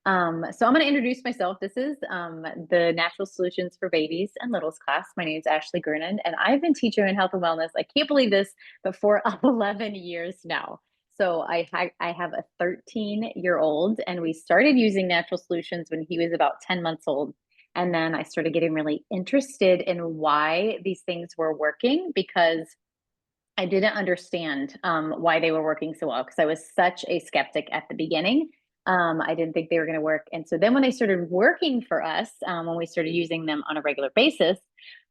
So I'm going to introduce myself. This is the Natural Solutions for Babies and Littles class. My name is Ashley Gernon, and I've been teaching in health and wellness. I can't believe this, but for 11 years now. So I have a 13-year-old, and we started using Natural Solutions when he was about 10 months old. And then I started getting really interested in why these things were working because I didn't understand why they were working so well because I was such a skeptic at the beginning. I didn't think they were going to work. And so then when they started working for us, when we started using them on a regular basis,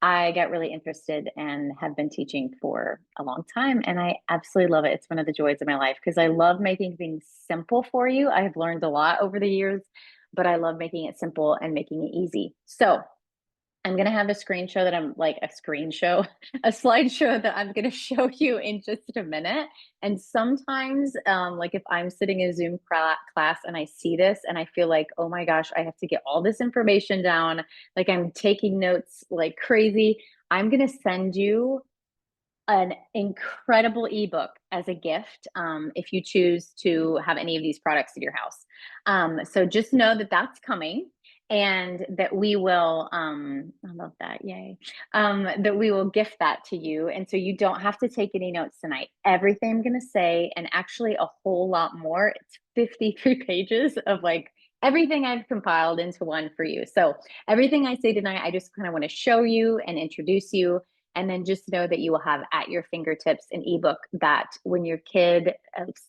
I got really interested and have been teaching for a long time. And I absolutely love it. It's one of the joys of my life because I love making things simple for you. I have learned a lot over the years, but I love making it simple and making it easy. So I'm gonna have a screen show that I'm like a screen show, a slideshow that I'm gonna show you in just a minute. And sometimes, like if I'm sitting in a Zoom class and I see this and I feel like, oh my gosh, I have to get all this information down, like I'm taking notes like crazy, I'm gonna send you an incredible ebook as a gift if you choose to have any of these products in your house. So just know that that's coming and that we will, I love that, yay, that we will gift that to you. And so you don't have to take any notes tonight. Everything I'm going to say, and actually a whole lot more, it's 53 pages of like everything I've compiled into one for you. So everything I say tonight, I just kind of want to show you and introduce you, and then just know that you will have at your fingertips an ebook that when your kid,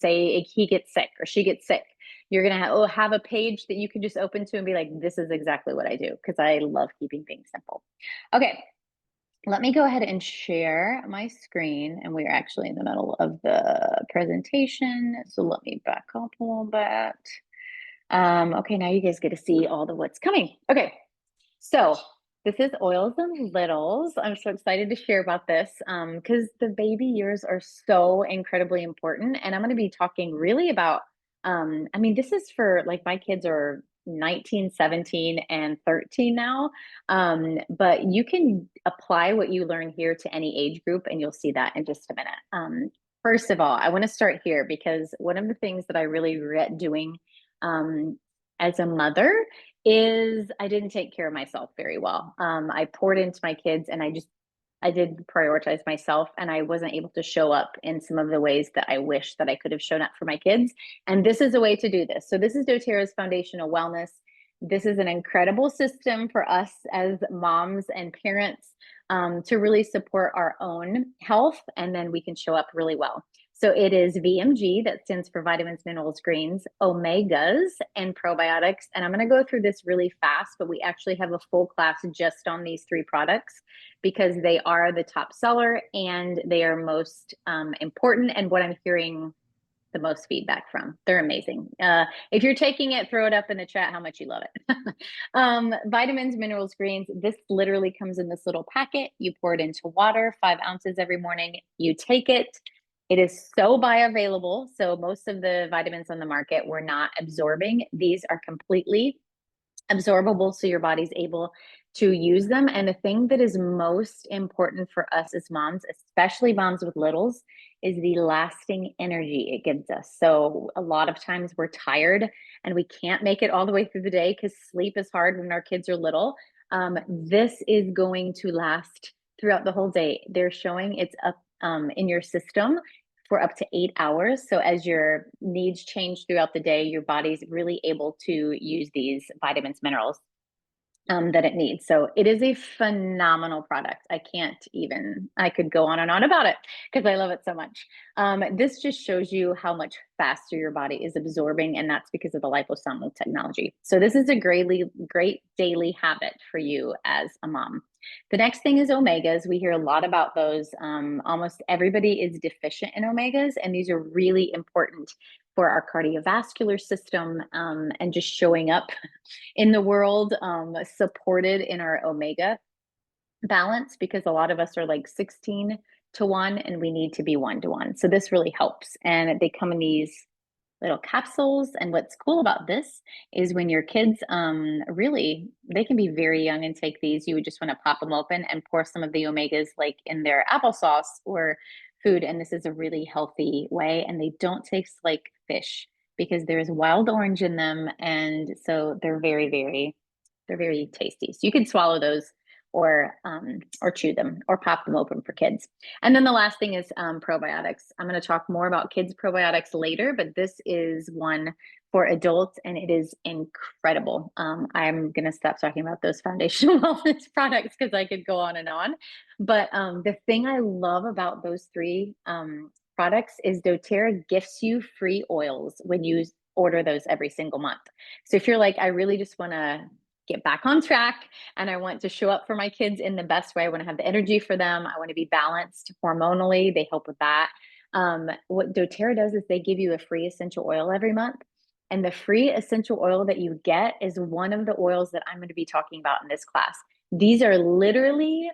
say he gets sick or she gets sick, you're going to have a page that you can just open to and be like, this is exactly what I do, because I love keeping things simple. Okay, let me go ahead and share my screen. And we're actually in the middle of the presentation. So let me back up a little bit. Okay, now you guys get to see all the what's coming. Okay, so this is Oils and Littles. I'm so excited to share about this because the baby years are so incredibly important. And I'm going to be talking really about, I mean, this is for like my kids are 19, 17, and 13 now. But you can apply what you learn here to any age group, and you'll see that in just a minute. First of all, I want to start here because one of the things that I really regret doing um, as a mother is I didn't take care of myself very well. I poured into my kids and I did prioritize myself, and I wasn't able to show up in some of the ways that I wish that I could have shown up for my kids. And this is a way to do this. So this is doTERRA's Foundational Wellness. This is an incredible system for us as moms and parents to really support our own health, and then we can show up really well. So it is VMG, that stands for vitamins, minerals, greens, omegas, and probiotics. And I'm going to go through this really fast, but we actually have a full class just on these three products because they are the top seller and they are most important, and what I'm hearing the most feedback from. They're amazing. If you're taking it, throw it up in the chat how much you love it. Vitamins, minerals, greens. This literally comes in this little packet. You pour it into water, 5 ounces every morning. You take it. It is so bioavailable. So most of the vitamins on the market we're not absorbing. These are completely absorbable, so your body's able to use them. And the thing that is most important for us as moms, especially moms with littles, is the lasting energy it gives us. So a lot of times we're tired and we can't make it all the way through the day because sleep is hard when our kids are little. This is going to last throughout the whole day. They're showing it's up in your system for up to 8 hours. So as your needs change throughout the day, your body's really able to use these vitamins, minerals that it needs. So it is a phenomenal product. I could go on and on about it because I love it so much. This just shows you how much faster your body is absorbing, and that's because of the liposomal technology. So this is a great daily habit for you as a mom. The next thing is omegas. We hear a lot about those. Almost everybody is deficient in omegas, and these are really important for our cardiovascular system and just showing up in the world, supported in our omega balance, because a lot of us are like 16 to 1 and we need to be 1 to 1. So this really helps. And they come in these little capsules. And what's cool about this is when your kids really, they can be very young and take these, you would just want to pop them open and pour some of the omegas like in their applesauce or food. And this is a really healthy way, and they don't taste like fish. because there's wild orange in them. And so they're very tasty. So you can swallow those or chew them or pop them open for kids. And then the last thing is probiotics. I'm going to talk more about kids probiotics later, but this is one for adults and it is incredible. I'm going to stop talking about those foundational wellness products because I could go on and on. But the thing I love about those three products is doTERRA gifts you free oils when you order those every single month. So if you're like, I really just want to get back on track and I want to show up for my kids in the best way, I want to have the energy for them, I want to be balanced hormonally, they help with that. What doTERRA does is they give you a free essential oil every month. And the free essential oil that you get is one of the oils that I'm going to be talking about in this class. These are literally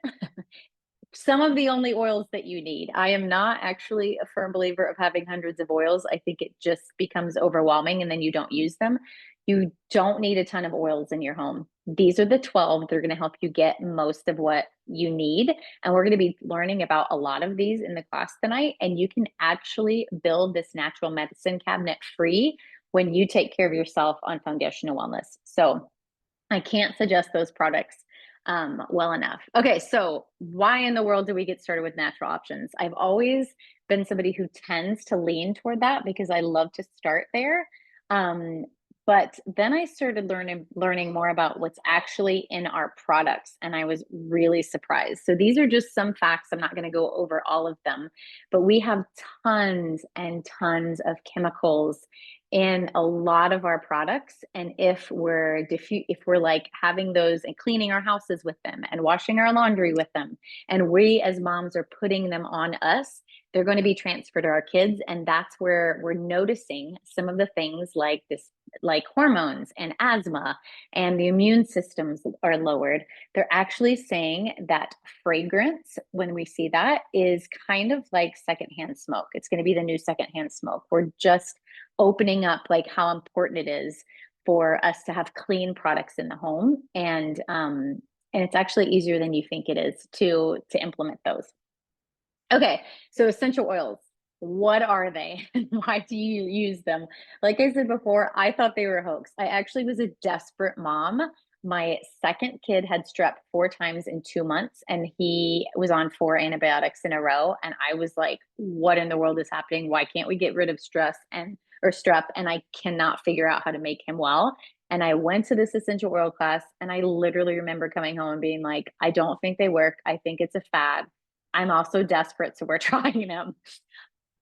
some of the only oils that you need. I am not actually a firm believer of having hundreds of oils. I think it just becomes overwhelming and then you don't use them. You don't need a ton of oils in your home. These are the 12. They're going to help you get most of what you need. And we're going to be learning about a lot of these in the class tonight. And you can actually build this natural medicine cabinet free when you take care of yourself on foundational wellness. So I can't suggest those products well enough. Okay, so why in the world do we get started with natural options? I've always been somebody who tends to lean toward that because I love to start there. But then I started learning more about what's actually in our products, and I was really surprised. So these are just some facts. I'm not going to go over all of them, but we have tons and tons of chemicals in a lot of our products. And if we're like having those and cleaning our houses with them and washing our laundry with them, and we as moms are putting them on us, they're going to be transferred to our kids. And that's where we're noticing some of the things like this, like hormones and asthma, and the immune systems are lowered. They're actually saying that fragrance, when we see that, is kind of like secondhand smoke. It's going to be the new secondhand smoke. We're just opening up like how important it is for us to have clean products in the home, and it's actually easier than you think it is to implement those. Okay, so essential oils, what are they and why do you use them? Like I said before, I thought they were a hoax. I actually was a desperate mom. My second kid had strep 4 times in 2 months, and he was on 4 antibiotics in a row. And I was like, what in the world is happening? Why can't we get rid of stress and or strep? And I cannot figure out how to make him well. And I went to this essential oil class, and I literally remember coming home and being like, I don't think they work. I think it's a fad. I'm also desperate, so we're trying them.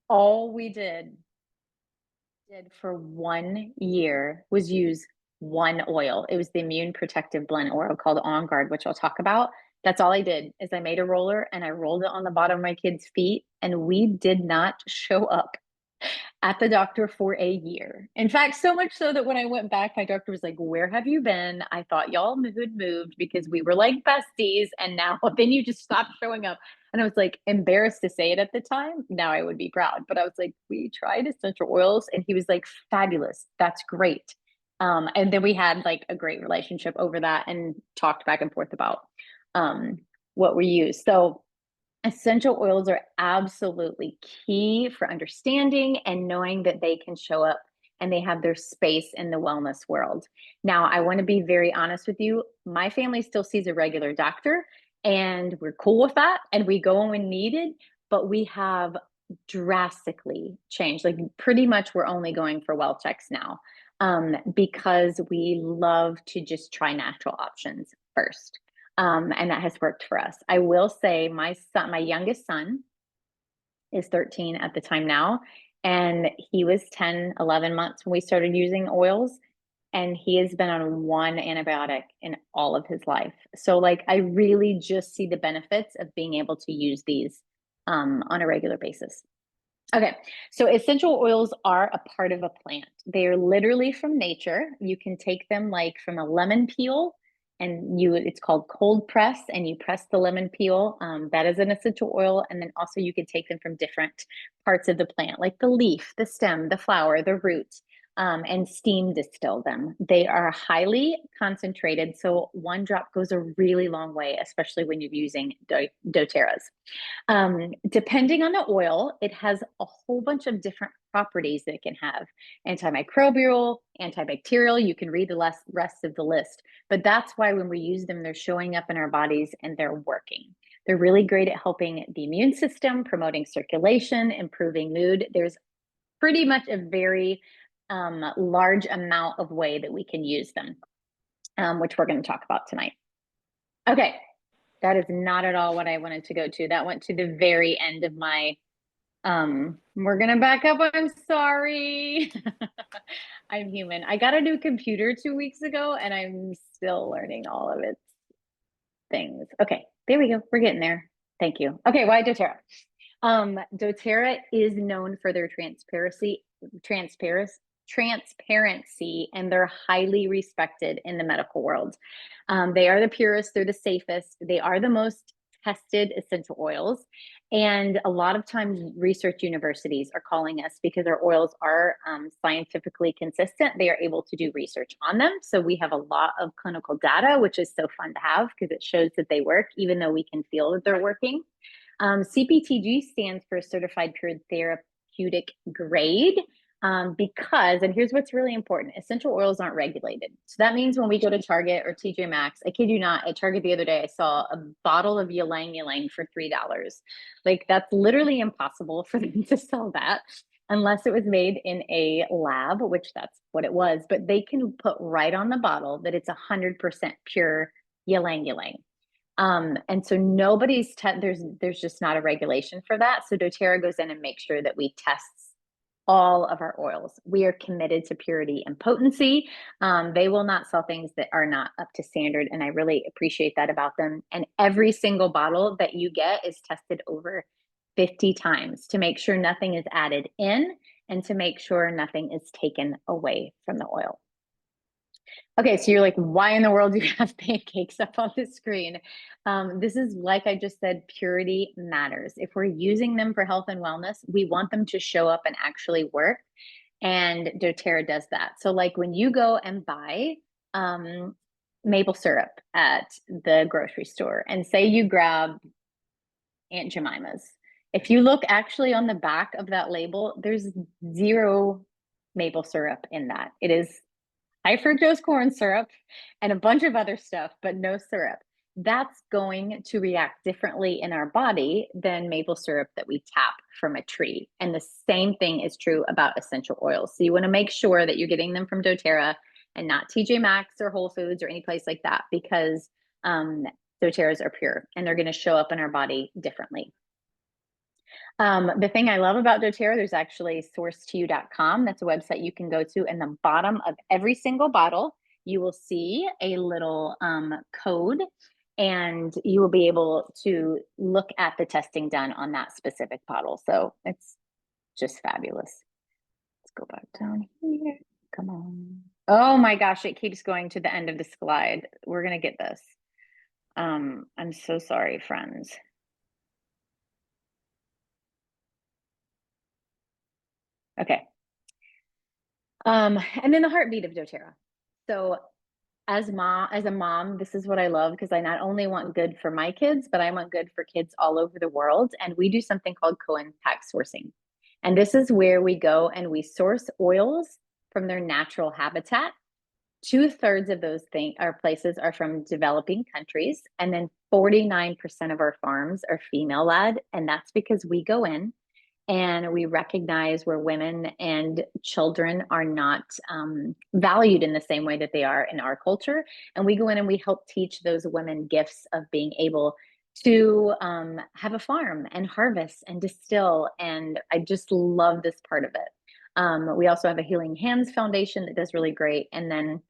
All we did for 1 year was use one oil. It was the immune protective blend oil called On Guard, which I'll talk about. That's all I did is I made a roller and I rolled it on the bottom of my kid's feet, and we did not show up at the doctor for a year. In fact, so much so that when I went back, my doctor was like, where have you been? I thought y'all had moved because we were like besties, and now then you just stopped showing up. And I was like embarrassed to say it at the time. Now I would be proud, but I was like, we tried essential oils, and he was like, fabulous. That's great. And then we had like a great relationship over that and talked back and forth about what we use. So essential oils are absolutely key for understanding and knowing that they can show up and they have their space in the wellness world. Now, I want to be very honest with you. My family still sees a regular doctor, and we're cool with that. And we go when needed, but we have drastically changed. Like, pretty much, we're only going for well checks now because we love to just try natural options first. And that has worked for us. I will say my youngest son is 13 at the time now, and he was 10, 11 months when we started using oils, and he has been on 1 antibiotic in all of his life. So like, I really just see the benefits of being able to use these on a regular basis. Okay, so essential oils are a part of a plant. They are literally from nature. You can take them like from a lemon peel, and it's called cold press, and you press the lemon peel. That is an essential oil. And then also you can take them from different parts of the plant, like the leaf, the stem, the flower, the root. and steam distill them. They are highly concentrated, so one drop goes a really long way, especially when you're using doTERRAs. Depending on the oil, it has a whole bunch of different properties that it can have. Antimicrobial, antibacterial, you can read the rest of the list. But that's why when we use them, they're showing up in our bodies and they're working. They're really great at helping the immune system, promoting circulation, improving mood. There's pretty much a very large amount of way that we can use them, which we're going to talk about tonight. Okay, that is not at all what I wanted to go to. That went to the very end of my, we're going to back up. I'm sorry. I'm human. I got a new computer 2 weeks ago and I'm still learning all of its things. Okay, there we go. We're getting there. Thank you. Okay, why doTERRA? doTERRA is known for their transparency, and they're highly respected in the medical world. They are the purest, they're the safest, they are the most tested essential oils. And a lot of times research universities are calling us because our oils are scientifically consistent. They are able to do research on them. So we have a lot of clinical data, which is so fun to have because it shows that they work, even though we can feel that they're working. CPTG stands for Certified Pure Therapeutic Grade. Because, and here's what's really important, essential oils aren't regulated. So that means when we go to Target or TJ Maxx, I kid you not, at Target the other day, I saw a bottle of ylang ylang for $3. Like that's literally impossible for them to sell that unless it was made in a lab, which that's what it was, but they can put right on the bottle that it's 100% pure ylang ylang. And so there's just not a regulation for that. So doTERRA goes in and makes sure that we test all of our oils. We are committed to purity and potency. They will not sell things that are not up to standard. And I really appreciate that about them. And every single bottle that you get is tested over 50 times to make sure nothing is added in and to make sure nothing is taken away from the oil. Okay, so you're like, why in the world do you have pancakes up on the screen? This is, like I just said, purity matters. If we're using them for health and wellness, we want them to show up and actually work. And doTERRA does that. So like when you go and buy maple syrup at the grocery store and say you grab Aunt Jemima's, if you look actually on the back of that label, there's 0 maple syrup in that. It is high fructose corn syrup and a bunch of other stuff, but no syrup. That's going to react differently in our body than maple syrup that we tap from a tree. And the same thing is true about essential oils. So you want to make sure that you're getting them from doTERRA and not TJ Maxx or Whole Foods or any place like that, because doTERRAs are pure and they're going to show up in our body differently. The thing I love about doTERRA, there's actually source2you.com. That's a website you can go to. In the bottom of every single bottle, you will see a little code, and you will be able to look at the testing done on that specific bottle. So it's just fabulous. Let's go back down here. Come on. Oh my gosh, it keeps going to the end of the slide. We're going to get this. I'm so sorry, friends. Okay. And then the heartbeat of doTERRA. So as a mom, this is what I love, because I not only want good for my kids, but I want good for kids all over the world. And we do something called co-impact sourcing. And this is where we go and we source oils from their natural habitat. 2/3 of those places are from developing countries. And then 49% of our farms are female led. And that's because we go in and we recognize where women and children are not valued in the same way that they are in our culture. And we go in and we help teach those women gifts of being able to have a farm and harvest and distill. And I just love this part of it. We also have a Healing Hands Foundation that does really great. And then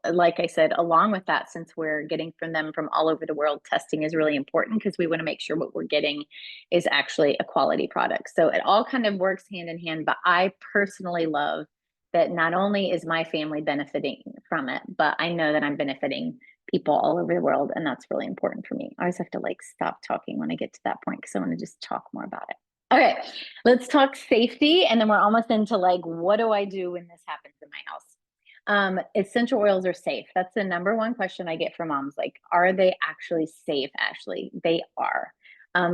like I said, along with that, since we're getting from them from all over the world, testing is really important because we want to make sure what we're getting is actually a quality product. So it all kind of works hand in hand, but I personally love that not only is my family benefiting from it, but I know that I'm benefiting people all over the world. And that's really important for me. I always have to like stop talking when I get to that point because I want to just talk more about it. Okay, let's talk safety, and then we're almost into like, what do I do when this happens in my house? Essential oils are safe. That's the number one question I get from moms. Like, are they actually safe, Ashley? They are.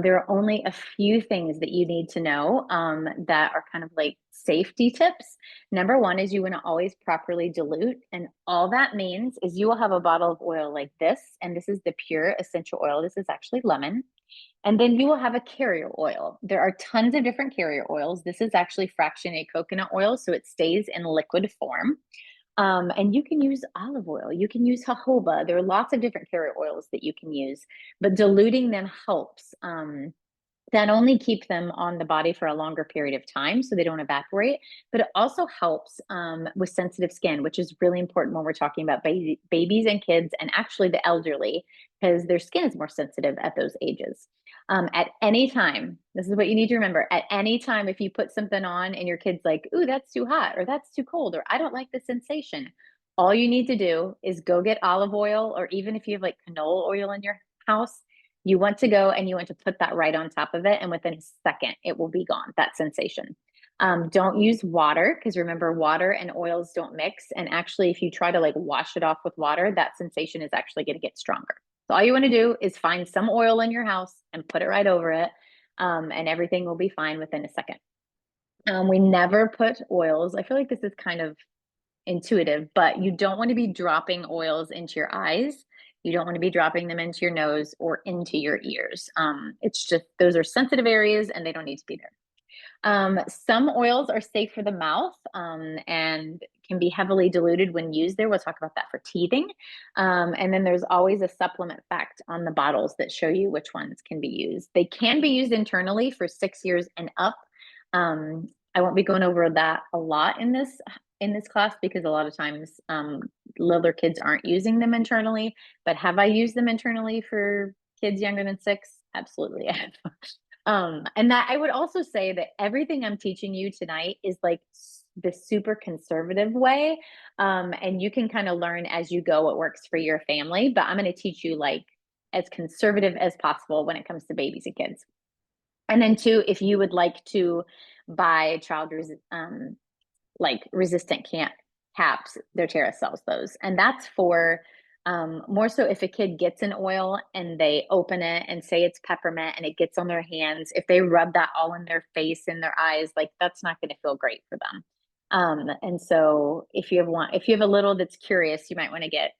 There are only a few things that you need to know that are kind of like safety tips. Number one is you want to always properly dilute. And all that means is you will have a bottle of oil like this. And this is the pure essential oil. This is actually lemon. And then you will have a carrier oil. There are tons of different carrier oils. This is actually fractionated coconut oil, so it stays in liquid form. And you can use olive oil, you can use jojoba. There are lots of different carrier oils that you can use, but diluting them helps. Not only keep them on the body for a longer period of time so they don't evaporate, but it also helps with sensitive skin, which is really important when we're talking about babies and kids and actually the elderly, because their skin is more sensitive at those ages. At any time, this is what you need to remember, at any time, if you put something on and your kid's like, ooh, that's too hot, or that's too cold, or I don't like the sensation, all you need to do is go get olive oil, or even if you have like canola oil in your house, you want to go and you want to put that right on top of it. And within a second, it will be gone, that sensation. Don't use water because remember, water and oils don't mix. And actually, if you try to like wash it off with water, that sensation is actually going to get stronger. So all you want to do is find some oil in your house and put it right over it. And everything will be fine within a second. We never put oils. I feel like this is kind of intuitive, but you don't want to be dropping oils into your eyes. You don't want to be dropping them into your nose or into your ears. It's just those are sensitive areas and they don't need to be there. Some oils are safe for the mouth and can be heavily diluted when used there. We'll talk about that for teething. And then there's always a supplement fact on the bottles that show you which ones can be used. They can be used internally for 6 years and up. I won't be going over that a lot in this class because a lot of times littler kids aren't using them internally. But have I used them internally for kids younger than 6? Absolutely, I have. And that I would also say that everything I'm teaching you tonight is like the super conservative way. And you can kind of learn as you go what works for your family. But I'm going to teach you like as conservative as possible when it comes to babies and kids. And then two, if you would like to buy like resistant caps, doTERRA sells those. And that's for more so if a kid gets an oil and they open it and say it's peppermint and it gets on their hands, if they rub that all in their face and their eyes, like that's not going to feel great for them. And so if you have a little that's curious, you might want to get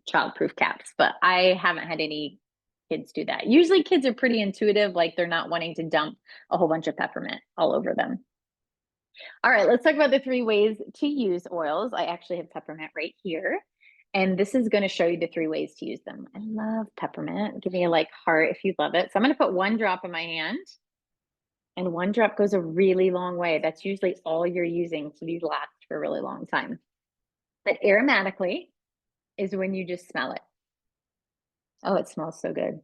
childproof caps, but I haven't had any kids do that. Usually kids are pretty intuitive, like they're not wanting to dump a whole bunch of peppermint all over them. All right, let's talk about the 3 ways to use oils. I actually have peppermint right here. And this is going to show you the 3 ways to use them. I love peppermint. Give me a like heart if you love it. So I'm going to put 1 drop in my hand. And 1 drop goes a really long way. That's usually all you're using to these last for a really long time. But aromatically is when you just smell it. Oh, it smells so good.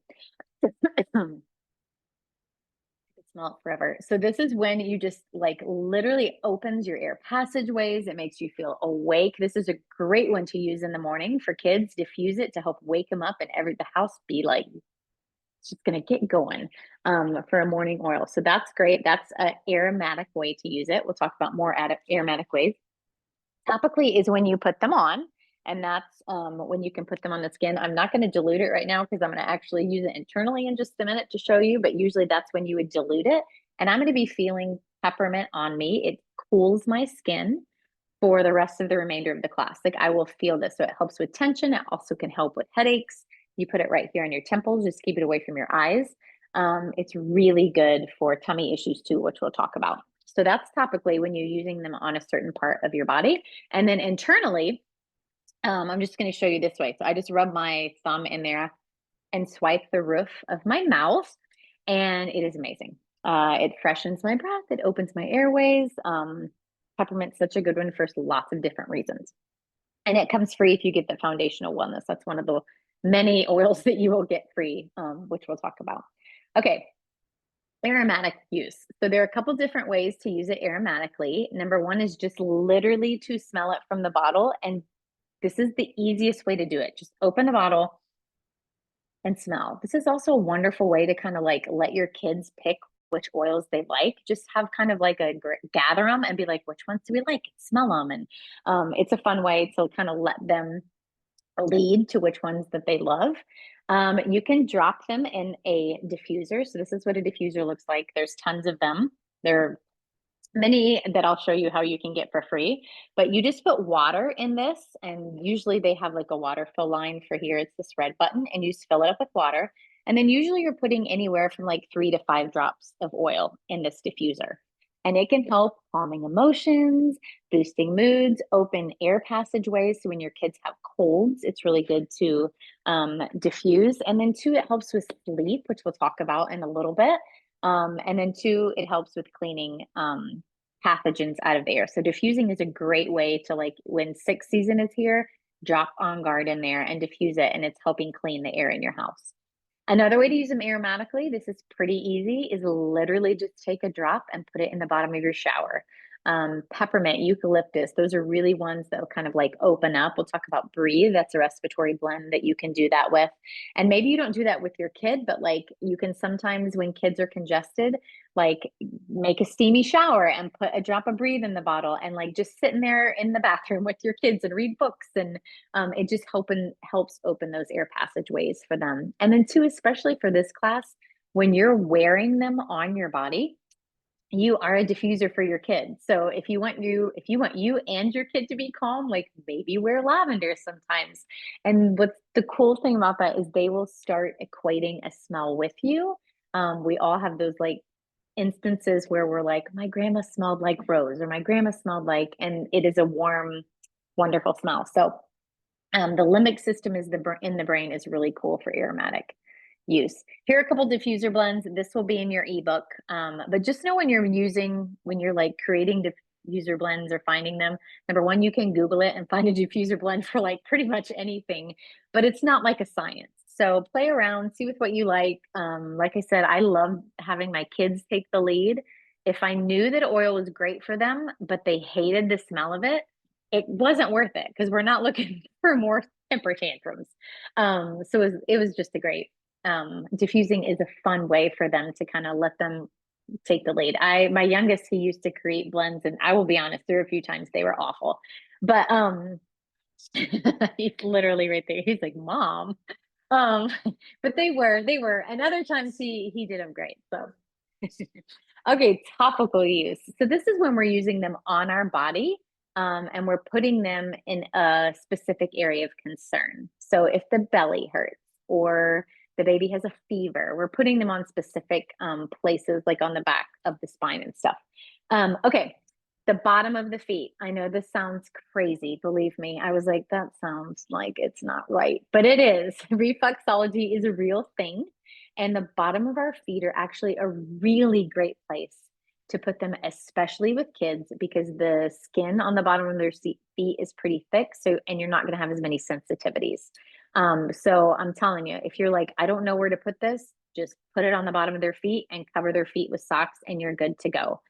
Smell it forever. So this is when you just like literally opens your air passageways. It makes you feel awake. This is a great one to use in the morning for kids. Diffuse it to help wake them up and the house be like it's just gonna get going for a morning oil. So that's great. That's an aromatic way to use it. We'll talk about more aromatic ways. Topically is when you put them on, and that's when you can put them on the skin. I'm not going to dilute it right now because I'm going to actually use it internally in just a minute to show you, but usually that's when you would dilute it. And I'm going to be feeling peppermint on me. It cools my skin for the rest of the remainder of the class. Like I will feel this. So it helps with tension. It also can help with headaches. You put it right here on your temples, just keep it away from your eyes. It's really good for tummy issues too, which we'll talk about. So that's topically when you're using them on a certain part of your body. And then internally, I'm just going to show you this way. So I just rub my thumb in there and swipe the roof of my mouth, and it is amazing. It freshens my breath. It opens my airways. Peppermint's such a good one for lots of different reasons. And it comes free if you get the foundational wellness. That's one of the many oils that you will get free, which we'll talk about. Okay, aromatic use. So there are a couple different ways to use it aromatically. Number one is just literally to smell it from the bottle. And this is the easiest way to do it. Just open the bottle and smell. This is also a wonderful way to kind of like let your kids pick which oils they like. Just have kind of like a gather them and be like, which ones do we like? Smell them. And it's a fun way to kind of let them lead to which ones that they love. You can drop them in a diffuser. So this is what a diffuser looks like. There's tons of them. There are many that I'll show you how you can get for free, but you just put water in this, and usually they have like a water fill line for here. It's this red button, and you just fill it up with water. And then usually you're putting anywhere from like 3 to 5 drops of oil in this diffuser. And it can help calming emotions, boosting moods, open air passageways. So when your kids have colds, it's really good to diffuse. And then two, it helps with sleep, which we'll talk about in a little bit. And then two, it helps with cleaning pathogens out of the air. So diffusing is a great way to, like, when sick season is here, drop On Guard in there and diffuse it, and it's helping clean the air in your house. Another way to use them aromatically, this is pretty easy, is literally just take a drop and put it in the bottom of your shower. Peppermint, eucalyptus, those are really ones that will kind of like open up. We'll talk about Breathe. That's a respiratory blend that you can do that with. And maybe you don't do that with your kid, but like you can sometimes, when kids are congested, like make a steamy shower and put a drop of Breathe in the bottle and like just sitting there in the bathroom with your kids and read books. And it just helps open those air passageways for them. And then two, especially for this class, when you're wearing them on your body, you are a diffuser for your kids. So if you want you and your kid to be calm, like maybe wear lavender sometimes. And what's the cool thing about that is they will start equating a smell with you. We all have those like instances where we're like, my grandma smelled like rose, or my grandma smelled like, and it is a warm, wonderful smell. So the limbic system is in the brain is really cool for aromatic use. Here are a couple diffuser blends. This will be in your ebook. But just know when you're like creating diffuser blends or finding them, number one, you can Google it and find a diffuser blend for like pretty much anything, but it's not like a science. So play around, see with what you like. Like I said, I love having my kids take the lead. If I knew that oil was great for them, but they hated the smell of it, it wasn't worth it because we're not looking for more temper tantrums. So it was just a great diffusing is a fun way for them to kind of let them take the lead. My youngest, he used to create blends, and I will be honest, there were a few times they were awful, but he's literally right there. He's like, Mom. Um, but they were, and other times he did them great. So okay, topical use. So this is when we're using them on our body, and we're putting them in a specific area of concern. So if the belly hurts or the baby has a fever, we're putting them on specific places, like on the back of the spine and stuff. Okay, the bottom of the feet. I know this sounds crazy. Believe me, I was like, that sounds like it's not right, but it is. Reflexology is a real thing. And the bottom of our feet are actually a really great place to put them, especially with kids, because the skin on the bottom of their feet is pretty thick. So, and you're not going to have as many sensitivities. So I'm telling you, if you're like, I don't know where to put this, just put it on the bottom of their feet and cover their feet with socks, and you're good to go.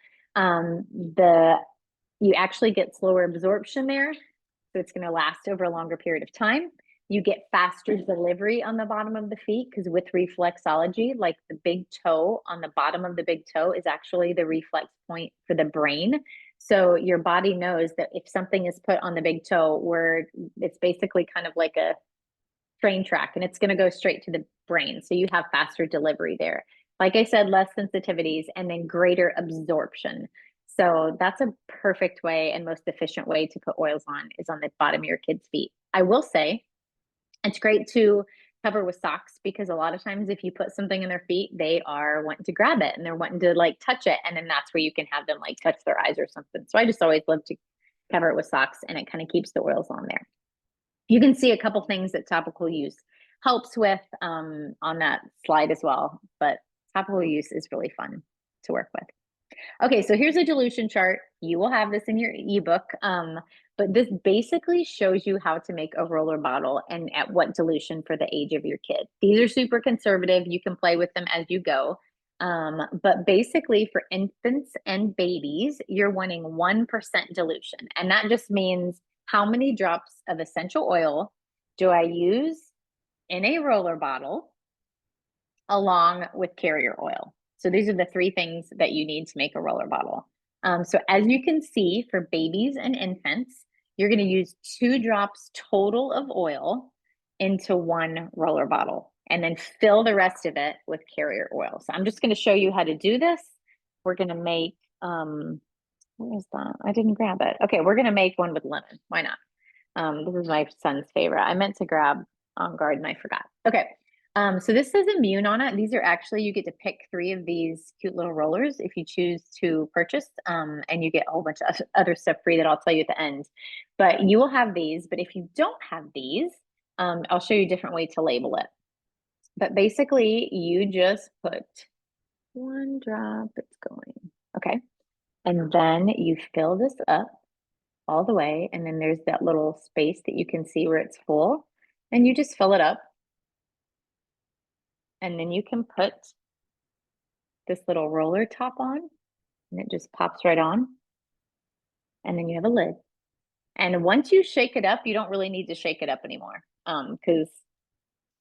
You actually get slower absorption there, so it's going to last over a longer period of time. You get faster delivery on the bottom of the feet because with reflexology, like the big toe on the bottom of the big toe is actually the reflex point for the brain. So your body knows that if something is put on the big toe, where it's basically kind of like a train track, and it's going to go straight to the brain. So you have faster delivery there. Like I said, less sensitivities and then greater absorption. So that's a perfect way and most efficient way to put oils on, is on the bottom of your kids' feet. I will say it's great to cover with socks, because a lot of times if you put something in their feet, they are wanting to grab it and they're wanting to like touch it. And then that's where you can have them like touch their eyes or something. So I just always love to cover it with socks, and it kind of keeps the oils on there. You can see a couple things that topical use helps with on that slide as well, but topical use is really fun to work with. Okay, so here's a dilution chart. You will have this in your ebook, but this basically shows you how to make a roller bottle and at what dilution for the age of your kid. These are super conservative. You can play with them as you go. But basically for infants and babies, you're wanting 1% dilution. And that just means how many drops of essential oil do I use in a roller bottle along with carrier oil. So these are the three things that you need to make a roller bottle. So as you can see, for babies and infants, you're going to use 2 drops total of oil into one roller bottle and then fill the rest of it with carrier oil. So I'm just going to show you how to do this. We're going to make, where is that? I didn't grab it. Okay, we're going to make one with lemon. Why not? This is my son's favorite. I meant to grab On Guard and I forgot. Okay. So this says immune on it. These are actually, you get to pick 3 of these cute little rollers if you choose to purchase, and you get a whole bunch of other stuff free that I'll tell you at the end. But you will have these, but if you don't have these, I'll show you a different way to label it. But basically, you just put 1 drop, it's going, okay? And then you fill this up all the way, and then there's that little space that you can see where it's full, and you just fill it up. And then you can put this little roller top on, and it just pops right on. And then you have a lid. And once you shake it up, you don't really need to shake it up anymore, because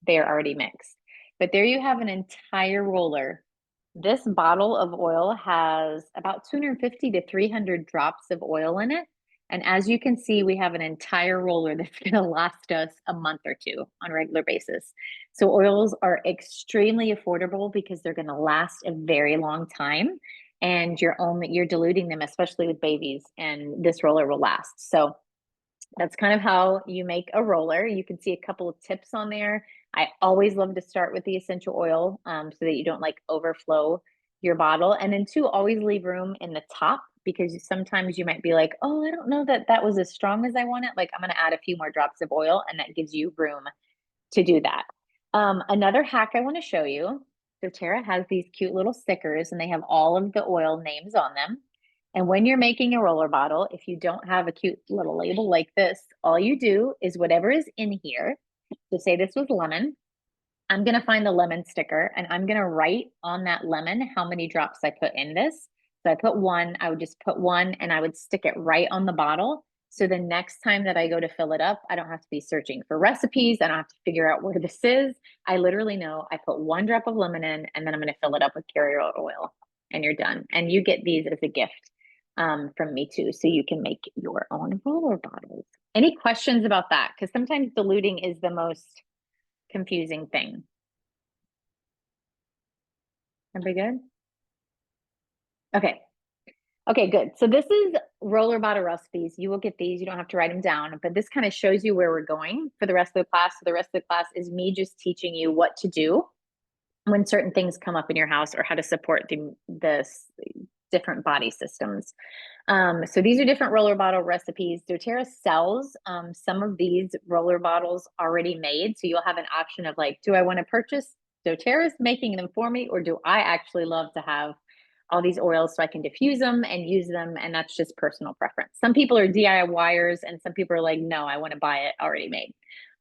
they're already mixed. But there you have an entire roller. This bottle of oil has about 250 to 300 drops of oil in it. And as you can see, we have an entire roller that's going to last us a month or 2 on a regular basis. So oils are extremely affordable because they're going to last a very long time. And you're diluting them, especially with babies, and this roller will last. So that's kind of how you make a roller. You can see a couple of tips on there. I always love to start with the essential oil, so that you don't like overflow your bottle. And then 2, always leave room in the top, because sometimes you might be like, oh, I don't know that that was as strong as I want it. Like, I'm going to add a few more drops of oil, and that gives you room to do that. Another hack I want to show you. doTERRA has these cute little stickers, and they have all of the oil names on them. And when you're making a roller bottle, if you don't have a cute little label like this, all you do is whatever is in here. So say this was lemon. I'm going to find the lemon sticker, and I'm going to write on that lemon how many drops I put in this. So I put 1, I would just put 1, and I would stick it right on the bottle. So the next time that I go to fill it up, I don't have to be searching for recipes. I don't have to figure out where this is. I literally know I put 1 drop of lemon in, and then I'm going to fill it up with carrier oil, and you're done. And you get these as a gift from me too. So you can make your own roller bottles. Any questions about that? Because sometimes diluting is the most confusing thing. Everybody good? Okay. Okay, good. So this is roller bottle recipes. You will get these. You don't have to write them down, but this kind of shows you where we're going for the rest of the class. So the rest of the class is me just teaching you what to do when certain things come up in your house, or how to support the different body systems. So these are different roller bottle recipes. doTERRA sells some of these roller bottles already made. So you'll have an option of like, do I want to purchase doTERRA's making them for me, or do I actually love to have all these oils so I can diffuse them and use them? And that's just personal preference. Some people are DIYers, and some people are like, no, I want to buy it already made.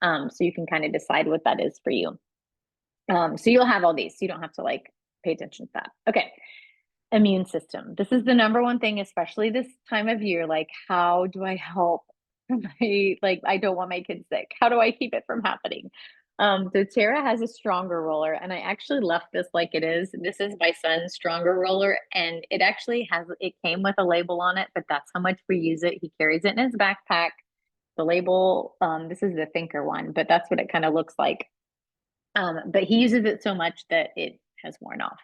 So you can kind of decide what that is for you. So you'll have all these, so you don't have to like pay attention to that. Okay. Immune system. This is the number one thing, especially this time of year. Like, how do I help I don't want my kids sick. How do I keep it from happening? doTERRA has a stronger roller, and I actually left this like it is. This is my son's stronger roller, and it actually it came with a label on it, but that's how much we use it. He carries it in his backpack. The label, this is the Thinker one, but that's what it kind of looks like. But he uses it so much that it has worn off.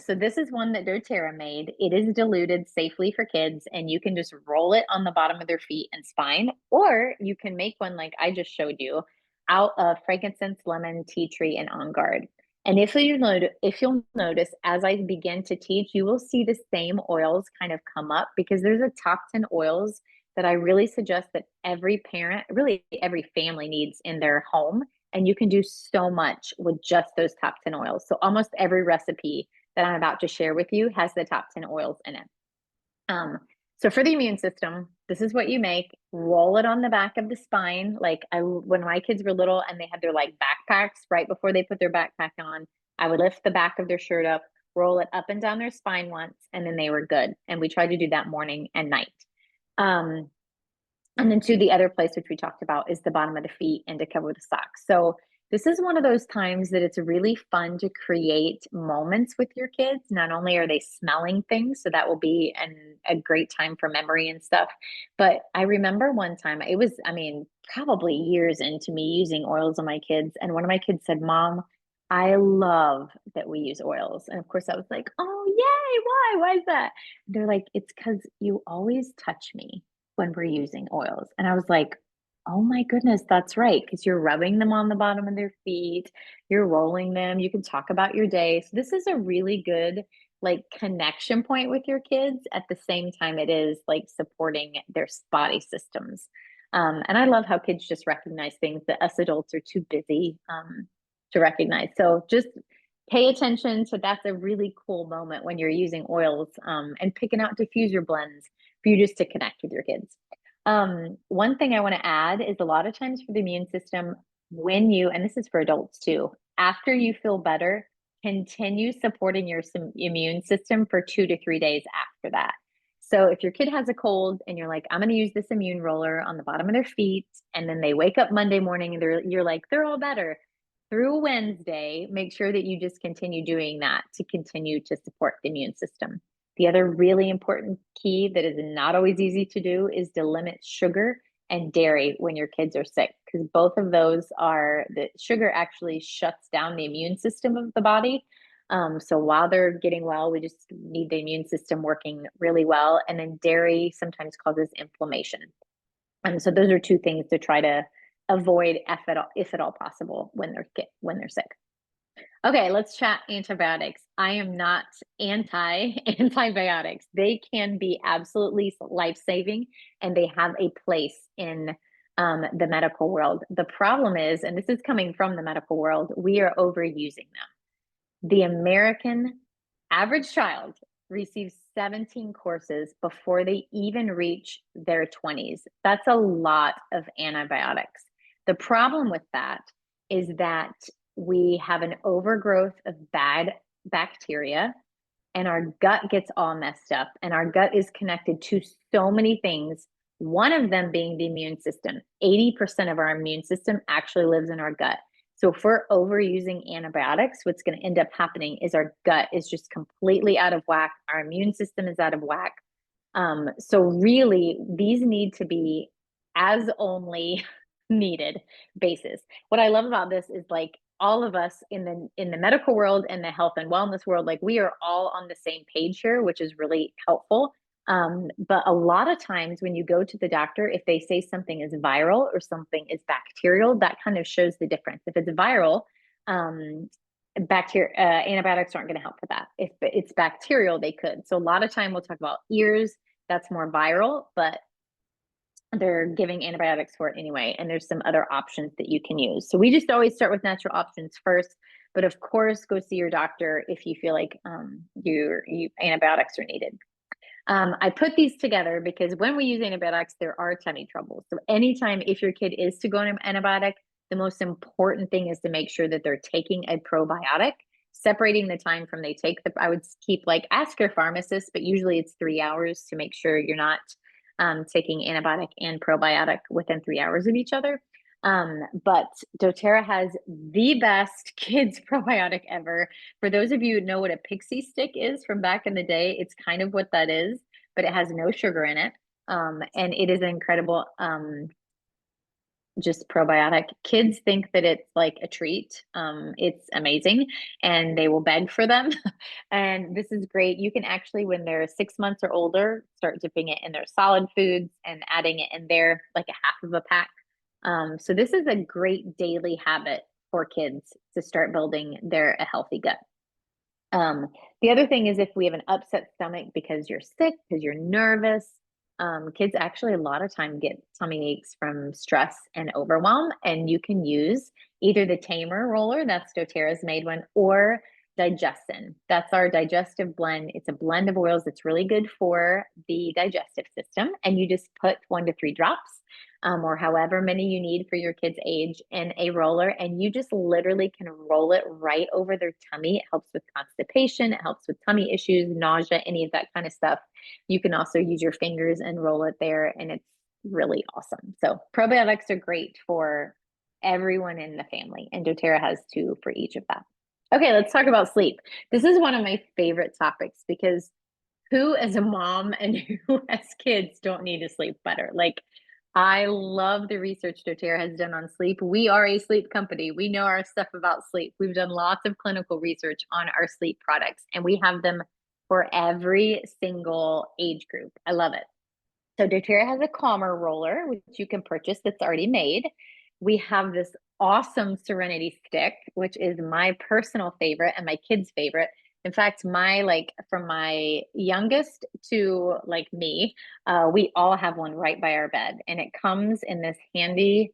So this is one that doTERRA made. It is diluted safely for kids, and you can just roll it on the bottom of their feet and spine, or you can make one like I just showed you out of frankincense, lemon, tea tree, and On Guard. And if you'll notice, as I begin to teach, you will see the same oils kind of come up, because there's a top 10 oils that I really suggest that every parent, really every family needs in their home. And you can do so much with just those top 10 oils. So almost every recipe that I'm about to share with you has the top 10 oils in it. So for the immune system, this is what you make. Roll it on the back of the spine. Like when my kids were little and they had their like backpacks, right before they put their backpack on, I would lift the back of their shirt up, roll it up and down their spine once, and then they were good. And we tried to do that morning and night. And then to the other place, which we talked about, is the bottom of the feet and to cover the socks. So This is one of those times that it's really fun to create moments with your kids. Not only are they smelling things, so that will be a great time for memory and stuff. But I remember one time, it was, I mean, probably years into me using oils on my kids. And one of my kids said, Mom, I love that we use oils. And of course, I was like, oh, yay. Why? Why is that? They're like, it's because you always touch me when we're using oils. And I was like, oh my goodness, that's right. Because you're rubbing them on the bottom of their feet, you're rolling them, you can talk about your day. So this is a really good like connection point with your kids at the same time it is like supporting their body systems. And I love how kids just recognize things that us adults are too busy to recognize. So just pay attention to that's a really cool moment when you're using oils and picking out diffuser blends for you just to connect with your kids. One thing I want to add is a lot of times for the immune system, when you, and this is for adults too, after you feel better, continue supporting your immune system for 2 to 3 days after that. So if your kid has a cold and you're like, I'm going to use this immune roller on the bottom of their feet, and then they wake up Monday morning and you're like, they're all better. Through Wednesday, make sure that you just continue doing that to continue to support the immune system. The other really important key that is not always easy to do is to limit sugar and dairy when your kids are sick, because both of those are the sugar actually shuts down the immune system of the body. So while they're getting well, we just need the immune system working really well. And then dairy sometimes causes inflammation. So those are two things to try to avoid if at all possible when they're sick. Okay, let's chat antibiotics. I am not anti antibiotics. They can be absolutely life-saving and they have a place in the medical world. The problem is, and this is coming from the medical world, we are overusing them. The American average child receives 17 courses before they even reach their 20s. That's a lot of antibiotics. The problem with that is that we have an overgrowth of bad bacteria and our gut gets all messed up. And our gut is connected to so many things, one of them being the immune system. 80% of our immune system actually lives in our gut. So if we're overusing antibiotics, what's going to end up happening is our gut is just completely out of whack. Our immune system is out of whack. So really, these need to be as only needed basis. What I love about this is like all of us in the medical world and the health and wellness world, like we are all on the same page here, which is really helpful. But a lot of times when you go to the doctor, if they say something is viral or something is bacterial, that kind of shows the difference. If it's viral, antibiotics aren't going to help with that. If it's bacterial, they could. So a lot of time we'll talk about ears, that's more viral, but they're giving antibiotics for it anyway. And there's some other options that you can use. So we just always start with natural options first. But of course, go see your doctor if you feel like antibiotics are needed. I put these together because when we use antibiotics, there are tummy troubles. So anytime if your kid is to go on an antibiotic, the most important thing is to make sure that they're taking a probiotic, separating the time from they take I would keep like, ask your pharmacist, but usually it's 3 hours to make sure you're not taking antibiotic and probiotic within 3 hours of each other. But doTERRA has the best kids probiotic ever. For those of you who know what a pixie stick is from back in the day, it's kind of what that is, but it has no sugar in it. And it is an incredible just probiotic. Kids think that it's like a treat. It's amazing and they will beg for them. And this is great. You can actually, when they're 6 months or older, start dipping it in their solid foods and adding it in there like a half of a pack. So this is a great daily habit for kids to start building a healthy gut. The other thing is if we have an upset stomach because you're sick, because you're nervous, kids actually a lot of time get tummy aches from stress and overwhelm, and you can use either the Tamer roller, that's doTERRA's made one, or Digestin. That's our digestive blend. It's a blend of oils that's really good for the digestive system, and you just put 1 to 3 drops or however many you need for your kid's age in a roller. And you just literally can roll it right over their tummy. It helps with constipation. It helps with tummy issues, nausea, any of that kind of stuff. You can also use your fingers and roll it there, and it's really awesome. So probiotics are great for everyone in the family, and doTERRA has two for each of them. Okay, let's talk about sleep. This is one of my favorite topics because who as a mom and who as kids don't need to sleep better? Like, I love the research doTERRA has done on sleep. We are a sleep company. We know our stuff about sleep. We've done lots of clinical research on our sleep products, and we have them for every single age group. I love it. So doTERRA has a Calmer roller, which you can purchase that's already made. We have this awesome Serenity stick, which is my personal favorite and my kids' favorite. In fact, from my youngest to like me, we all have one right by our bed, and it comes in this handy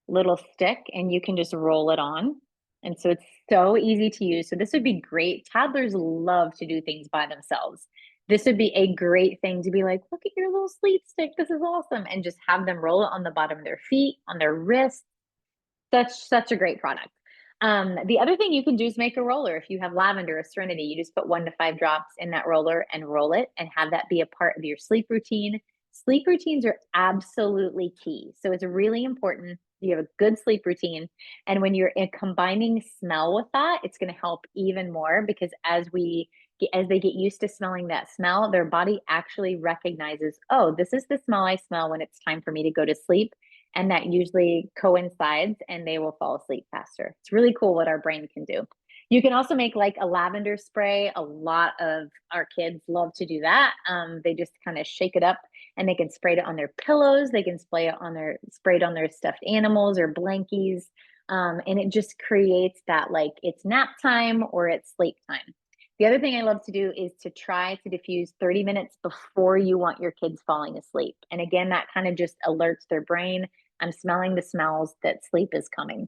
little stick, and you can just roll it on. And so it's so easy to use. So this would be great. Toddlers love to do things by themselves. This would be a great thing to be like, look at your little sleep stick. This is awesome. And just have them roll it on the bottom of their feet, on their wrists. Such a great product. The other thing you can do is make a roller. If you have lavender or serenity, you just put 1 to 5 drops in that roller and roll it and have that be a part of your sleep routine. Sleep routines are absolutely key. So it's really important you have a good sleep routine. And when you're combining smell with that, it's going to help even more because as they get used to smelling that smell, their body actually recognizes, oh, this is the smell I smell when it's time for me to go to sleep. And that usually coincides and they will fall asleep faster. It's really cool what our brain can do. You can also make like a lavender spray. A lot of our kids love to do that. They just kind of shake it up and they can spray it on their pillows. They can spray it on their stuffed animals or blankies. And it just creates that like it's nap time or it's sleep time. The other thing I love to do is to try to diffuse 30 minutes before you want your kids falling asleep. And again, that kind of just alerts their brain. I'm smelling the smells that sleep is coming.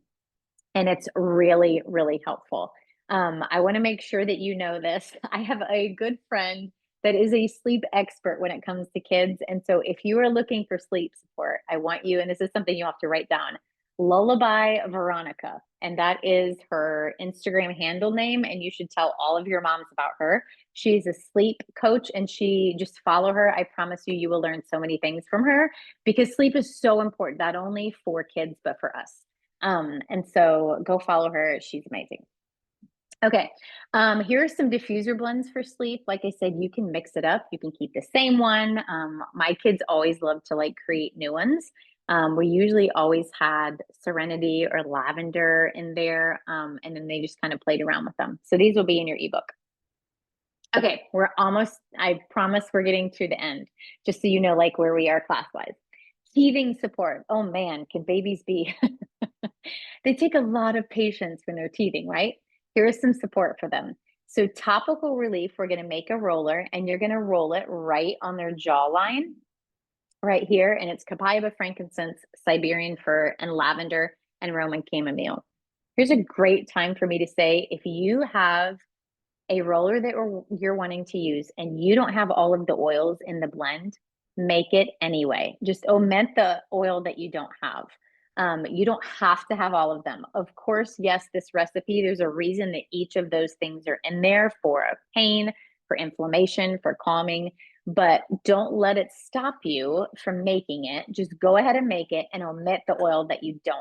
And it's really, really helpful. I want to make sure that you know this. I have a good friend that is a sleep expert when it comes to kids. And so if you are looking for sleep support, I want you, and this is something you have to write down, Lullaby Veronica. And that is her Instagram handle name. And you should tell all of your moms about her. She's a sleep coach and she just follow her. I promise you, you will learn so many things from her because sleep is so important, not only for kids, but for us. And so go follow her. She's amazing. Okay, here are some diffuser blends for sleep. Like I said, you can mix it up. You can keep the same one. My kids always love to like create new ones. We usually always had serenity or lavender in there, and then they just kind of played around with them. So these will be in your ebook. Okay, I promise we're getting to the end, just so you know like where we are class-wise. Teething support. Oh man, can babies be? They take a lot of patience when they're teething, right? Here is some support for them. So topical relief, we're going to make a roller and you're going to roll it right on their jawline, right here. And it's copaiba, frankincense, Siberian fir, and lavender and Roman chamomile. Here's a great time for me to say, if you have a roller that you're wanting to use and you don't have all of the oils in the blend, make it anyway. Just omit the oil that you don't have. You don't have to have all of them. Of course, yes, this recipe, there's a reason that each of those things are in there for pain, for inflammation, for calming, but don't let it stop you from making it. Just go ahead and make it and omit the oil that you don't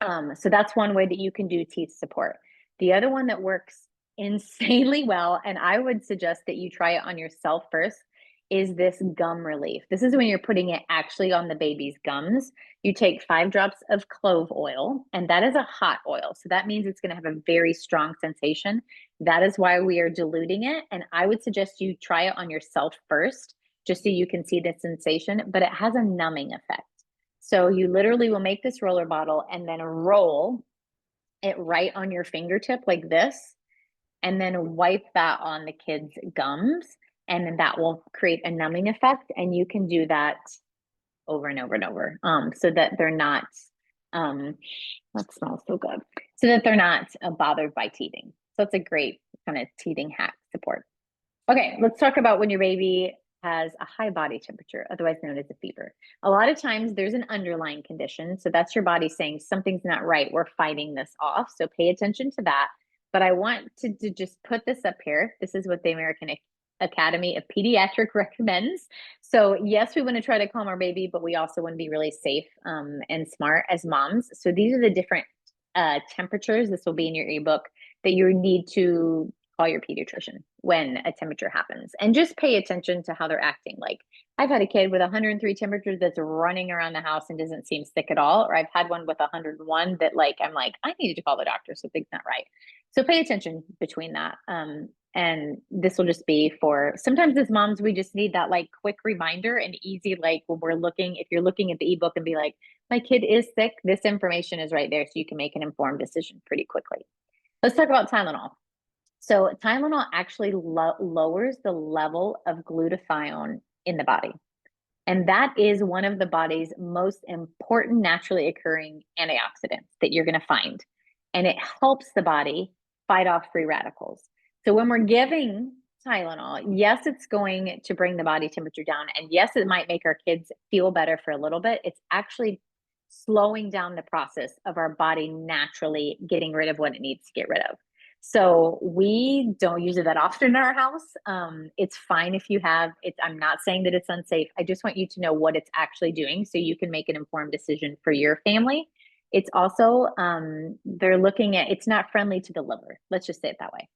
have. So that's one way that you can do teeth support. The other one that works insanely well, and I would suggest that you try it on yourself first, is this gum relief. This is when you're putting it actually on the baby's gums. You take 5 drops of clove oil, and that is a hot oil. So that means it's going to have a very strong sensation. That is why we are diluting it. And I would suggest you try it on yourself first, just so you can see the sensation, but it has a numbing effect. So you literally will make this roller bottle and then roll it right on your fingertip like this, and then wipe that on the kid's gums. And then that will create a numbing effect. And you can do that over and over and over, so that they're not, that smells so good, so that they're not bothered by teething. So it's a great kind of teething hack support. Okay, let's talk about when your baby has a high body temperature, otherwise known as a fever. A lot of times there's an underlying condition. So that's your body saying something's not right. We're fighting this off. So pay attention to that. But I want to just put this up here. This is what the American Academy of Pediatric recommends. So yes, we want to try to calm our baby, but we also want to be really safe and smart as moms. So these are the different temperatures. This will be in your ebook that you need to call your pediatrician when a temperature happens, and just pay attention to how they're acting. Like, I've had a kid with 103 temperature that's running around the house and doesn't seem sick at all. Or I've had one with 101 that I'm like, I need to call the doctor. Something's not right. So pay attention between that. And this will just be for, sometimes as moms, we just need that like quick reminder and easy, like when we're looking, if you're looking at the ebook and be like, my kid is sick, this information is right there. So you can make an informed decision pretty quickly. Let's talk about Tylenol. So Tylenol actually lowers the level of glutathione in the body. And that is one of the body's most important naturally occurring antioxidants that you're going to find. And it helps the body fight off free radicals. So when we're giving Tylenol, yes, it's going to bring the body temperature down. And yes, it might make our kids feel better for a little bit. It's actually slowing down the process of our body naturally getting rid of what it needs to get rid of. So we don't use it that often in our house. It's fine if you have it. I'm not saying that it's unsafe. I just want you to know what it's actually doing so you can make an informed decision for your family. It's also, they're looking at, it's not friendly to the liver. Let's just say it that way.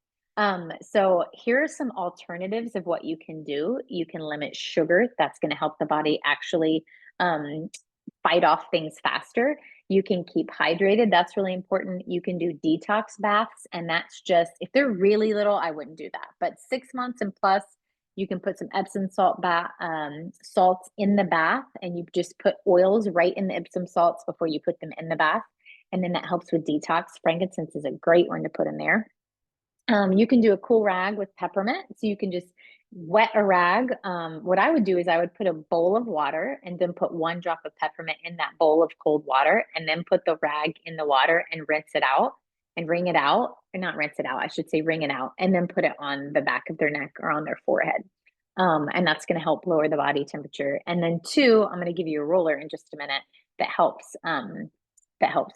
So here are some alternatives of what you can do. You can limit sugar. That's going to help the body actually fight off things faster. You can keep hydrated. That's really important. You can do detox baths. And that's just, if they're really little, I wouldn't do that. But 6 months and plus, you can put some Epsom salts in the bath, and you just put oils right in the Epsom salts before you put them in the bath. And then that helps with detox. Frankincense is a great one to put in there. You can do a cool rag with peppermint. So you can just wet a rag. What I would do is I would put a bowl of water and then put 1 drop of peppermint in that bowl of cold water, and then put the rag in the water and rinse it out and wring it out, or not rinse it out, I should say wring it out, and then put it on the back of their neck or on their forehead. And that's going to help lower the body temperature. And then 2, I'm going to give you a roller in just a minute that helps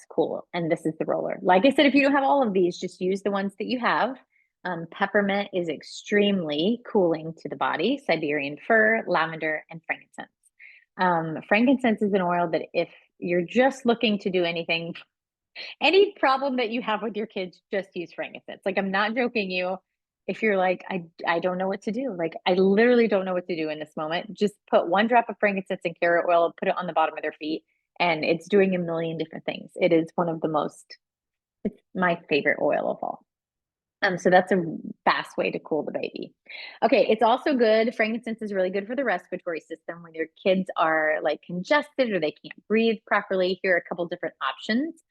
cool. And this is the roller. Like I said, if you don't have all of these, just use the ones that you have. Peppermint is extremely cooling to the body. Siberian fir, lavender, and frankincense. Frankincense is an oil that if you're just looking to do anything, any problem that you have with your kids, just use frankincense. Like, I'm not joking you. If you're like, I don't know what to do. Like, I literally don't know what to do in this moment. Just put 1 drop of frankincense and carrot oil, put it on the bottom of their feet, and it's doing a million different things. It is one of the most, it's my favorite oil of all. So that's a fast way to cool the baby. Okay, it's also good. Frankincense is really good for the respiratory system when your kids are like congested or they can't breathe properly. Here are a couple different options.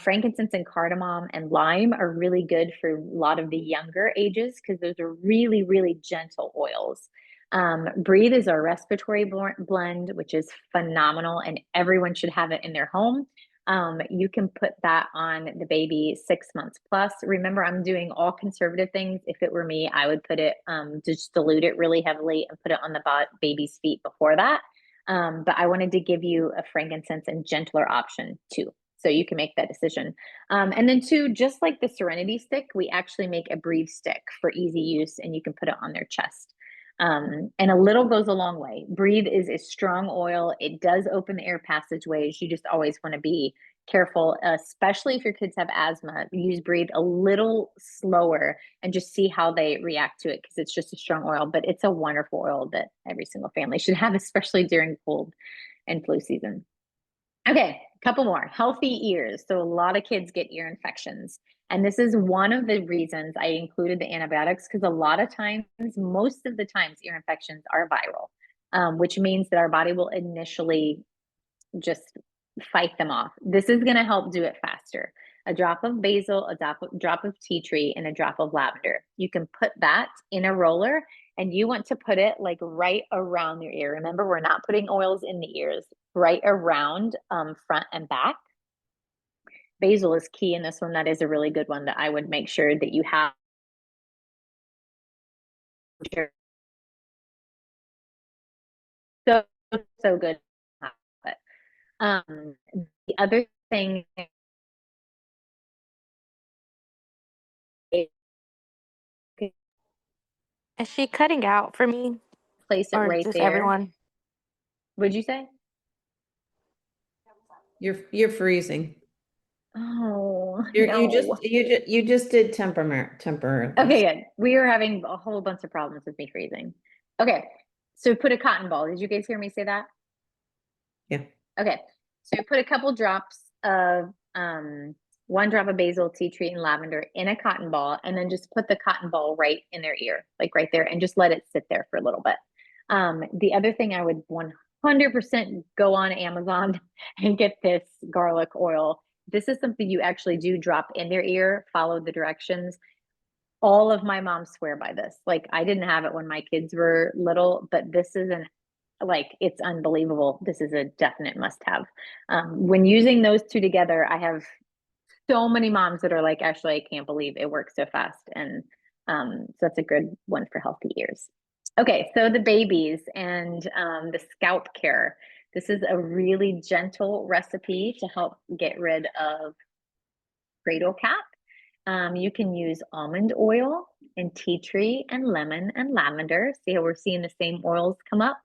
Frankincense and cardamom and lime are really good for a lot of the younger ages because those are really, really gentle oils. Breathe is our respiratory blend, which is phenomenal, and everyone should have it in their home. You can put that on the baby 6 months plus. Remember, I'm doing all conservative things. If it were me, I would put it, just dilute it really heavily and put it on the baby's feet before that. But I wanted to give you a frankincense and gentler option too. So you can make that decision. And then 2, just like the Serenity stick, we actually make a Breathe stick for easy use, and you can put it on their chest. And a little goes a long way. Breathe is a strong oil. It does open the air passageways. You just always want to be careful, especially if your kids have asthma. Use Breathe a little slower and just see how they react to it, because it's just a strong oil, but it's a wonderful oil that every single family should have, especially during cold and flu season. Okay, a couple more. Healthy ears. So a lot of kids get ear infections. And this is one of the reasons I included the antibiotics, because a lot of times, most of the times, ear infections are viral, which means that our body will initially just fight them off. This is going to help do it faster. A drop of basil, a drop of tea tree, and a drop of lavender. You can put that in a roller, and you want to put it like right around your ear. Remember, we're not putting oils in the ears, right around front and back. Basil is key in this one. That is a really good one that I would make sure that you have. So, so good. The other thing is Is she cutting out for me Place it or right just there. everyone? What'd you say? You're freezing. Oh, You no. just did temporarily. Okay, good. We are having a whole bunch of problems with me freezing. Okay, so put a cotton ball. Did you guys hear me say that? Yeah. Okay, so put a couple drops of 1 drop of basil, tea tree, and lavender in a cotton ball, and then just put the cotton ball right in their ear, like right there, and just let it sit there for a little bit. The other thing I would 100% go on Amazon and get this garlic oil. This is something you actually do drop in their ear, follow the directions. All of my moms swear by this. Like I didn't have it when my kids were little, but this is an like it's unbelievable. This is a definite must have. When using those two together, I have so many moms that are like, actually, I can't believe it works so fast. And so that's a good one for healthy ears. Okay, so the babies and the scalp care. This is a really gentle recipe to help get rid of cradle cap. You can use almond oil and tea tree and lemon and lavender. See how we're seeing the same oils come up?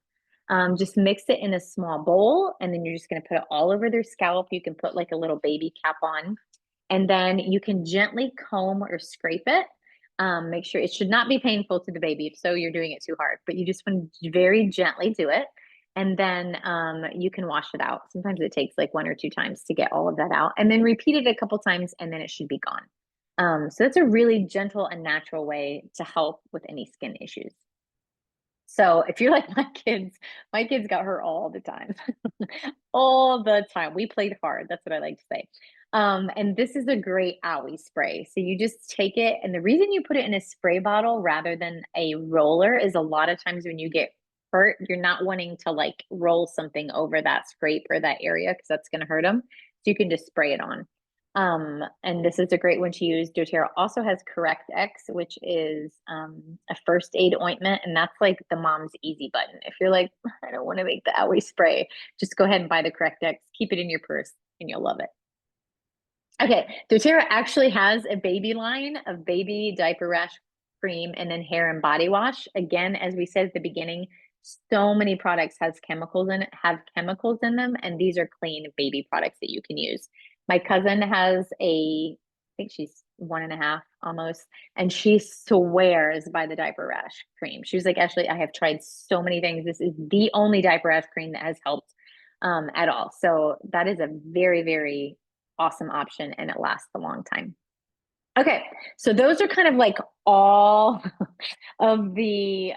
Just mix it in a small bowl, and then you're just going to put it all over their scalp. You can put like a little baby cap on, and then you can gently comb or scrape it. Make sure it should not be painful to the baby. If so, you're doing it too hard, but you just want to very gently do it. And then you can wash it out. Sometimes it takes like 1 or 2 times to get all of that out, and then repeat it a couple times, and then it should be gone. So it's a really gentle and natural way to help with any skin issues. So if you're like my kids got hurt all the time, all the time. We played hard. That's what I like to say. And this is a great owie spray. So you just take it, and the reason you put it in a spray bottle rather than a roller is a lot of times when you get hurt, you're not wanting to like roll something over that scrape or that area because that's going to hurt them. So you can just spray it on. And this is a great one to use. doTERRA also has Correct X, which is a first aid ointment, and that's like the mom's easy button. If you're like, I don't want to make the owie spray, just go ahead and buy the Correct X, keep it in your purse, and you'll love it. Okay, doTERRA actually has a baby line of baby diaper rash cream and then hair and body wash. Again, as we said at the beginning, so many products have chemicals in them, and these are clean baby products that you can use. My cousin has I think she's 1.5 almost, and she swears by the diaper rash cream. She was like, Ashley, I have tried so many things. This is the only diaper rash cream that has helped at all. So that is a very, very awesome option, and it lasts a long time. Okay, so those are kind of like all of the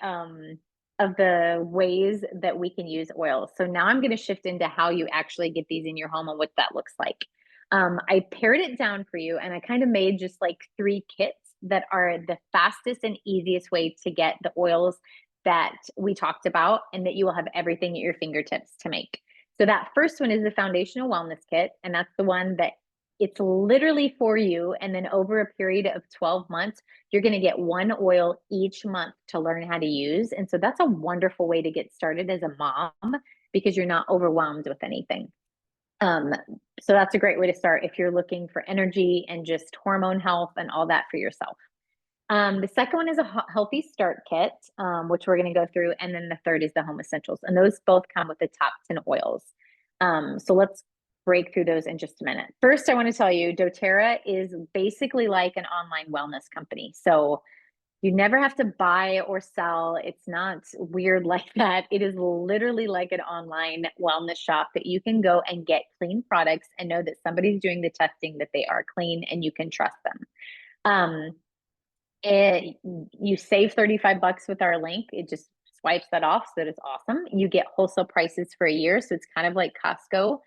ways that we can use oils. So now I'm going to shift into how you actually get these in your home and what that looks like. I pared it down for you, and I kind of made just like 3 kits that are the fastest and easiest way to get the oils that we talked about, and that you will have everything at your fingertips to make. So that first one is the foundational wellness kit, and that's the one that it's literally for you. And then over a period of 12 months, you're going to get 1 oil each month to learn how to use. And so that's a wonderful way to get started as a mom because you're not overwhelmed with anything. So that's a great way to start if you're looking for energy and just hormone health and all that for yourself. The second one is a healthy start kit, which we're going to go through. And then the third is the home essentials. And those both come with the top 10 oils. So let's break through those in just a minute. First, I want to tell you, doTERRA is basically like an online wellness company. So you never have to buy or sell. It's not weird like that. It is literally like an online wellness shop that you can go and get clean products and know that somebody's doing the testing, that they are clean, and you can trust them. You save 35 bucks with our link. It just swipes that off, so that it's awesome. You get wholesale prices for a year, so it's kind of like Costco.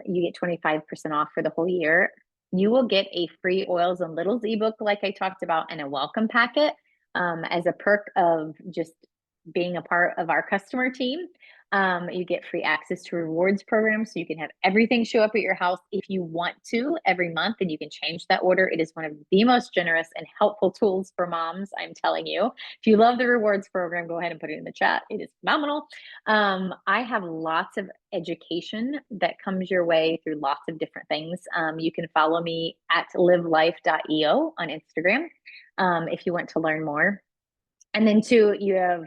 You get 25% off for the whole year. You will get a free Oils and Littles ebook, like I talked about, and a welcome packet as a perk of just being a part of our customer team. You get free access to rewards programs, so you can have everything show up at your house if you want to every month, and you can change that order. It is one of the most generous and helpful tools for moms, I'm telling you. If you love the rewards program, go ahead and put it in the chat. It is phenomenal. I have lots of education that comes your way through lots of different things. You can follow me at livelife.eo on Instagram if you want to learn more. And then two, you have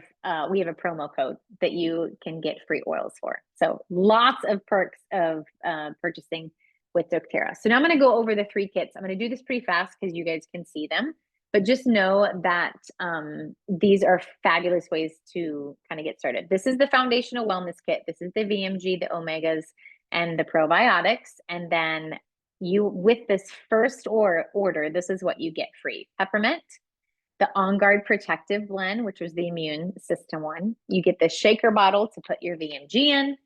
we have a promo code that you can get free oils for. So lots of perks of purchasing with doTERRA. So now I'm going to go over the 3 kits. I'm going to do this pretty fast because you guys can see them, but just know that these are fabulous ways to kind of get started. This is the foundational wellness kit. This is the VMG, the omegas, and the probiotics. And then you, with this first order, this is what you get free: peppermint, the On Guard Protective Blend, which was the immune system one. You get the shaker bottle to put your VMG in.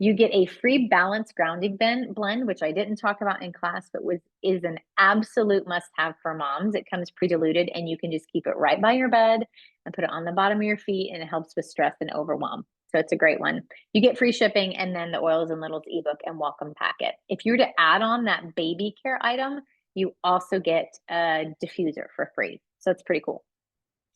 You get a free Balance Grounding blend, which I didn't talk about in class, but is an absolute must-have for moms. It comes pre-diluted, and you can just keep it right by your bed and put it on the bottom of your feet, and it helps with stress and overwhelm. So it's a great one. You get free shipping, and then the Oils and Littles ebook and welcome packet. If you were to add on that baby care item, you also get a diffuser for free. So it's pretty cool.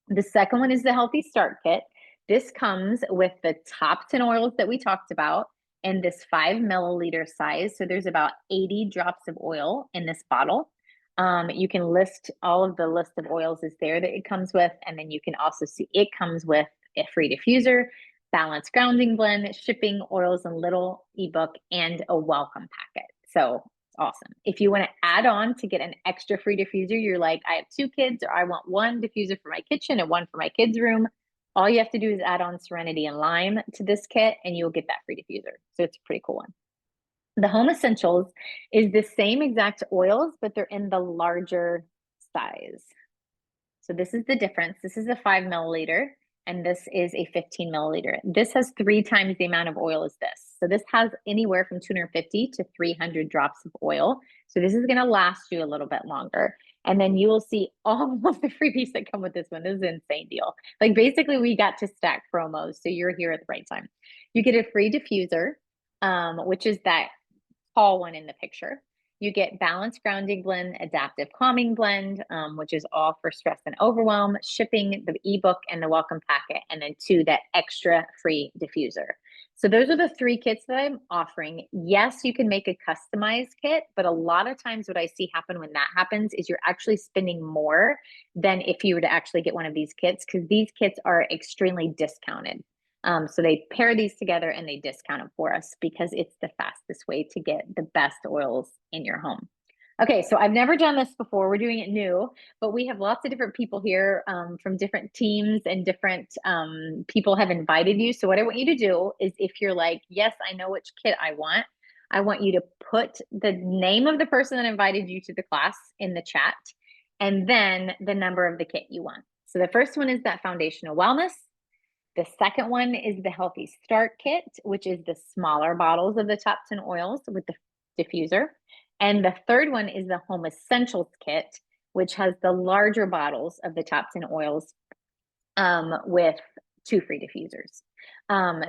The second one is the Healthy Start Kit. This comes with the top 10 oils that we talked about in this 5 milliliter size. So there's about 80 drops of oil in this bottle. You can list all of the list of oils is there that it comes with. And then you can also see it comes with a free diffuser, Balance Grounding Blend, shipping, Oils and Little ebook, and a welcome packet. So awesome. If you want to add on to get an extra free diffuser, you're like, I have 2 kids, or I want 1 diffuser for my kitchen and 1 for my kids' room. All you have to do is add on Serenity and Lime to this kit, and you'll get that free diffuser. So it's a pretty cool one. The Home Essentials is the same exact oils, but they're in the larger size. So this is the difference. This is a 5 milliliter, and this is a 15 milliliter. This has 3 times the amount of oil as this. So this has anywhere from 250 to 300 drops of oil. So this is going to last you a little bit longer. And then you will see all of the freebies that come with this one. This is an insane deal. Like basically we got to stack promos. So you're here at the right time. You get a free diffuser, which is that tall one in the picture. You get Balance Grounding Blend, Adaptive Calming Blend, which is all for stress and overwhelm, shipping, the ebook, and the welcome packet, and then 2, that extra free diffuser. So those are the 3 kits that I'm offering. Yes, you can make a customized kit, but a lot of times what I see happen when that happens is you're actually spending more than if you were to actually get one of these kits, because these kits are extremely discounted. So they pair these together and they discount them for us because it's the fastest way to get the best oils in your home. Okay, so I've never done this before. We're doing it new, but we have lots of different people here from different teams, and different people have invited you. So what I want you to do is, if you're like, yes, I know which kit I want you to put the name of the person that invited you to the class in the chat, and then the number of the kit you want. So the first one is that Foundational Wellness. The second one is the Healthy Start Kit, which is the smaller bottles of the top 10 oils with the diffuser. And the third one is the Home Essentials Kit, which has the larger bottles of the top 10 oils with 2 free diffusers.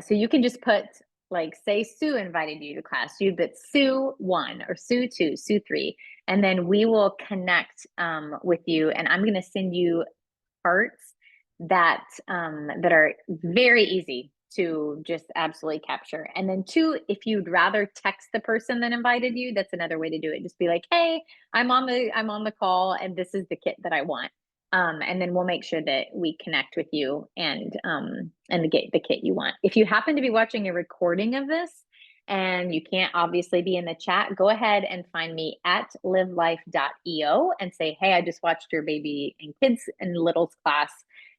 So you can just put, like, say Sue invited you to class, you'd put Sue 1 or Sue 2, Sue 3, and then we will connect with you, and I'm going to send you parts that are very easy to just absolutely capture. And then 2, if you'd rather text the person that invited you, that's another way to do it. Just be like, hey, I'm on the call, and this is the kit that I want. And then we'll make sure that we connect with you and get the kit you want. If you happen to be watching a recording of this and you can't obviously be in the chat, go ahead and find me at livelife.eo and say, hey, I just watched your baby and kids and littles class.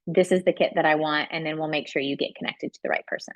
This is the kit that I want, and then we'll make sure you get connected to the right person.